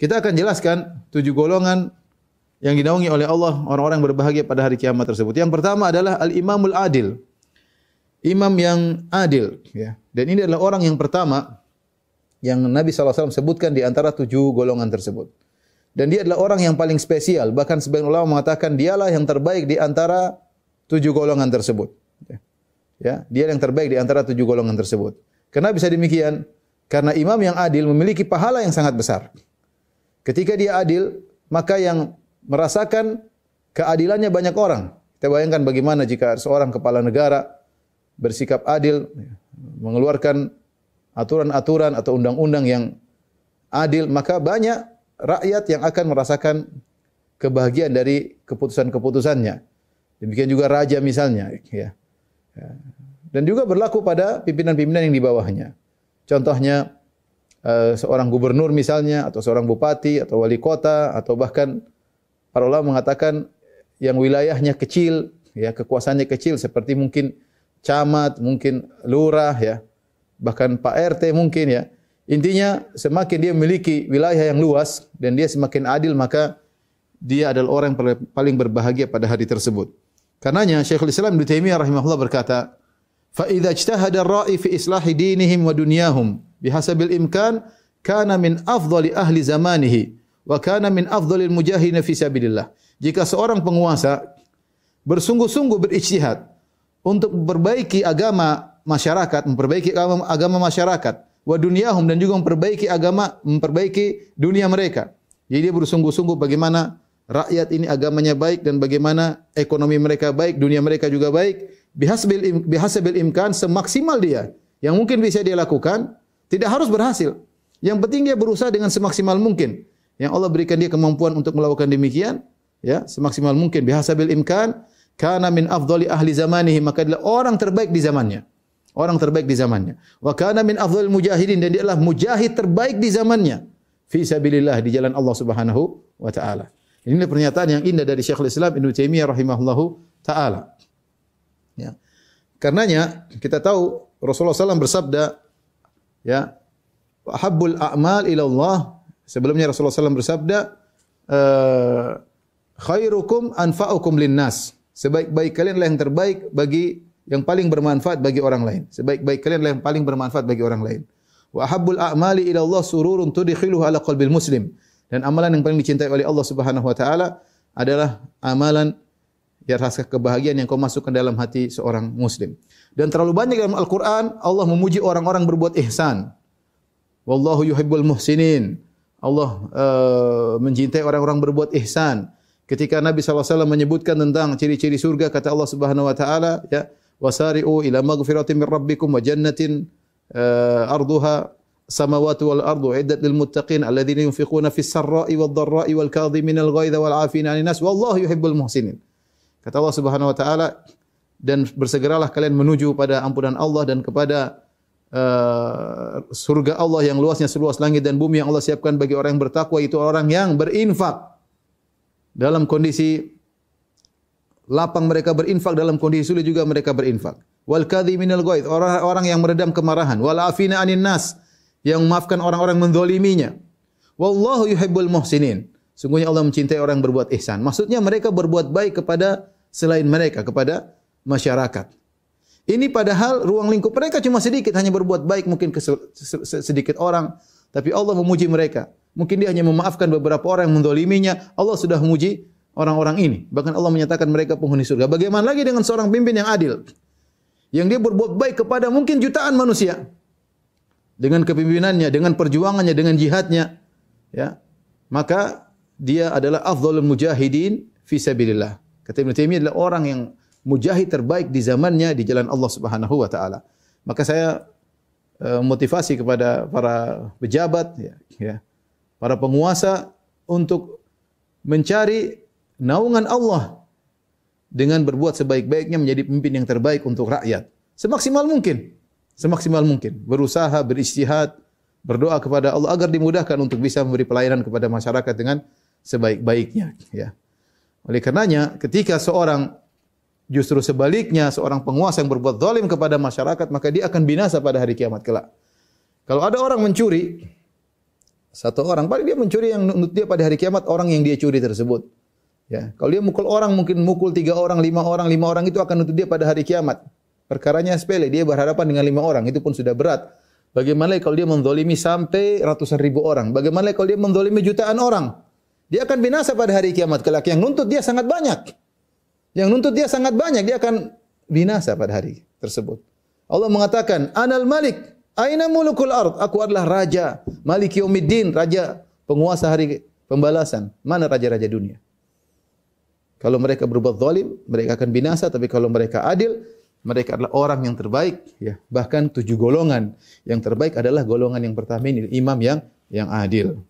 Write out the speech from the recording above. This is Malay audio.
Kita akan jelaskan 7 golongan yang dinaungi oleh Allah, orang-orang yang berbahagia pada hari kiamat tersebut. Yang pertama adalah al-imamul adil. Imam yang adil, ya. Dan ini adalah orang yang pertama yang Nabi SAW sebutkan di antara 7 golongan tersebut. Dan dia adalah orang yang paling spesial. Bahkan sebagian ulama mengatakan dialah yang terbaik di antara 7 golongan tersebut. Ya, dia yang terbaik di antara 7 golongan tersebut. Kenapa bisa demikian? Karena imam yang adil memiliki pahala yang sangat besar. Ketika dia adil, maka yang merasakan keadilannya banyak orang. Kita bayangkan bagaimana jika seorang kepala negara bersikap adil, mengeluarkan aturan-aturan atau undang-undang yang adil, maka banyak rakyat yang akan merasakan kebahagiaan dari keputusan-keputusannya. Demikian juga raja misalnya, ya. Dan juga berlaku pada pimpinan-pimpinan yang di bawahnya. Contohnya seorang gubernur misalnya, atau seorang bupati, atau wali kota, atau bahkan para ulama mengatakan yang wilayahnya kecil, ya, kekuasaannya kecil, seperti mungkin camat, mungkin lurah, ya, bahkan Pak RT mungkin, ya. Intinya semakin dia memiliki wilayah yang luas dan dia semakin adil, maka dia adalah orang yang paling berbahagia pada hari tersebut. Karenanya Syekhul Islam Ibnu Taimiyah rahimahullah berkata, "Fa idza ijtahada ar-ra'i fi islahi dinihim wa dunyahum bihasabil imkan kana min afdhali ahli zamanihi wa kana min afdhalil mujahidin fi sabilillah." Jika seorang penguasa bersungguh-sungguh berijtihad untuk memperbaiki agama masyarakat, memperbaiki agama masyarakat, wa dunyahum, dan juga memperbaiki dunia mereka. Jadi dia bersungguh-sungguh bagaimana rakyat ini agamanya baik dan bagaimana ekonomi mereka baik, dunia mereka juga baik. Bihasabil imkan, semaksimal dia yang mungkin bisa dia lakukan, tidak harus berhasil. Yang penting dia berusaha dengan semaksimal mungkin. Yang Allah berikan dia kemampuan untuk melakukan demikian, ya, semaksimal mungkin. Bihasabil imkan kana min afdhali ahli zamanihi, maka adalah orang terbaik di zamannya. Orang terbaik di zamannya. Wa kana min afdhalil mujahidin, dan dia adalah mujahid terbaik di zamannya. Fi sabilillah, di jalan Allah Subhanahu wa taala. Ini pernyataan yang indah dari Syekhul Islam Ibnu Taimiyah rahimahullahu taala. Ya. Karenanya kita tahu Rasulullah SAW bersabda, ya, habbul a'mal ila Allah. Sebelumnya Rasulullah SAW bersabda, khairukum anfa'ukum linnas. Sebaik-baik kalian adalah yang terbaik bagi, yang paling bermanfaat bagi orang lain. Sebaik-baik kalian adalah yang paling bermanfaat bagi orang lain. Wa habbul a'mali ila Allah sururun tudkhiluhu ala qalbil muslim. Dan amalan yang paling dicintai oleh Allah Subhanahu wa taala adalah amalan yang rasa kebahagiaan yang kau masukkan dalam hati seorang muslim. Dan terlalu banyak dalam Al-Qur'an Allah memuji orang-orang berbuat ihsan. Wallahu yuhibbul muhsinin. Allah mencintai orang-orang berbuat ihsan. Ketika Nabi SAW menyebutkan tentang ciri-ciri surga, kata Allah Subhanahu wa taala, ya, wasari'u ila maghfiratin min rabbikum wa jannatin arduha samawati wal ardu iddat lil muttaqin alladzina yunfiquna fis sarra'i wad dharra'i wal kadhiminal ghaidha wal 'afina 'anil nas wallahu yuhibbul muhsinin. Kata Allah Subhanahu wa taala, dan bersegeralah kalian menuju pada ampunan Allah dan kepada surga Allah yang luasnya seluas langit dan bumi, yang Allah siapkan bagi orang yang bertakwa, itu orang yang berinfak dalam kondisi lapang, mereka berinfak, dalam kondisi sulit juga mereka berinfak. Wal kadhiminal ghaidh, orang-orang yang meredam kemarahan. Wal 'afina 'anil nas, yang memaafkan orang-orang menzaliminya. Wallahu yuhibbul muhsinin, sungguhnya Allah mencintai orang yang berbuat ihsan. Maksudnya mereka berbuat baik kepada selain mereka, kepada masyarakat. Ini padahal ruang lingkup mereka cuma sedikit, hanya berbuat baik mungkin ke sedikit orang, tapi Allah memuji mereka. Mungkin dia hanya memaafkan beberapa orang yang menzaliminya, Allah sudah memuji orang-orang ini. Bahkan Allah menyatakan mereka penghuni surga. Bagaimana lagi dengan seorang pimpin yang adil, yang dia berbuat baik kepada mungkin jutaan manusia dengan kepemimpinannya, dengan perjuangannya, dengan jihadnya, ya, maka dia adalah afdhalul mujahidin fi sabilillah. Kata Ibnu Taimiyah, adalah orang yang mujahid terbaik di zamannya di jalan Allah Subhanahu wa taala. Maka saya motivasi kepada para pejabat, ya, para penguasa untuk mencari naungan Allah dengan berbuat sebaik-baiknya, menjadi pemimpin yang terbaik untuk rakyat. Semaksimal mungkin. Semaksimal mungkin. Berusaha, berijtihad, berdoa kepada Allah agar dimudahkan untuk bisa memberi pelayanan kepada masyarakat dengan sebaik-baiknya. Ya. Oleh karenanya, ketika seorang, justru sebaliknya, seorang penguasa yang berbuat zalim kepada masyarakat, maka dia akan binasa pada hari kiamat kelak. Kalau ada orang mencuri, satu orang, paling dia mencuri yang nuntut dia pada hari kiamat orang yang dia curi tersebut. Ya, kalau dia mukul orang mungkin mukul 3 orang, 5 orang, 5 orang itu akan nuntut dia pada hari kiamat. Perkaranya sepele, dia berhadapan dengan 5 orang, itu pun sudah berat. Bagaimana kalau dia menzalimi sampai ratusan ribu orang? Bagaimana kalau dia menzalimi jutaan orang? Dia akan binasa pada hari kiamat kelak. Yang nuntut dia sangat banyak. Yang nuntut dia sangat banyak, dia akan binasa pada hari tersebut. Allah mengatakan, Anal Malik. Aina mulukul ard? Aku adalah raja. Malik yaumiddin, raja penguasa hari pembalasan. Mana raja-raja dunia? Kalau mereka berbuat zalim, mereka akan binasa. Tapi kalau mereka adil, mereka adalah orang yang terbaik. Ya, bahkan 7 golongan. Yang terbaik adalah golongan yang pertama ini, imam yang adil.